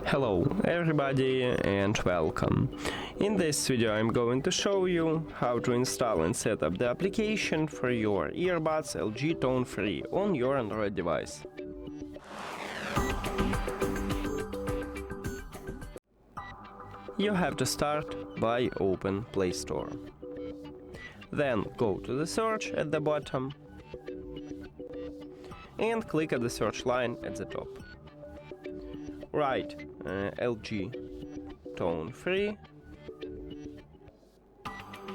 Hello everybody and welcome. In this video I'm going to show you how to install and set up the application for your earbuds LG TONE Free on your Android device. You have to start by open Play Store. Then go to the search at the bottom and click at the search line at the top. Write LG TONE Free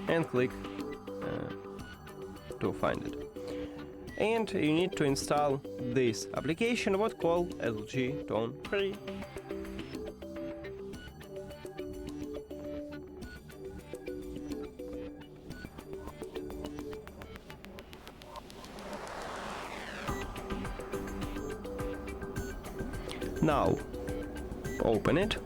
and click to find it. And you need to install this application what called LG TONE Free. Now open it.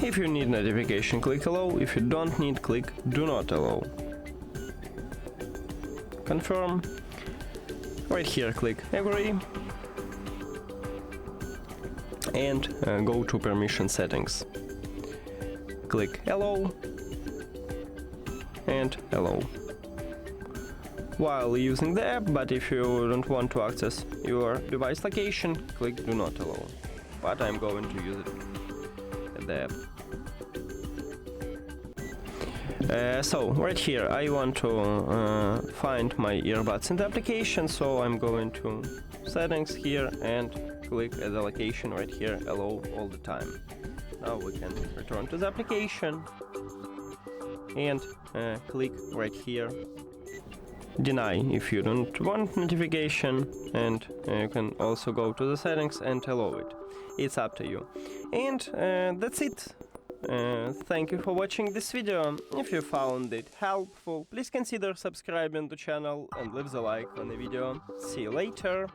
If you need notification, click allow. If you don't need, click do not allow. Confirm. Right here click agree and go to permission settings. Click allow and allow while using the app, but if you don't want to access your device location, click do not allow. But I'm going to use it at the app. So right here I want to find my earbuds in the application, so I'm going to settings here and click at the location right here, allow all the time. Now we can return to the application and click right here deny if you don't want notification, and you can also go to the settings and allow it. It's up to you. And that's it. Thank you for watching this video. If you found it helpful, please consider subscribing to the channel and leave the like on the video. See you later.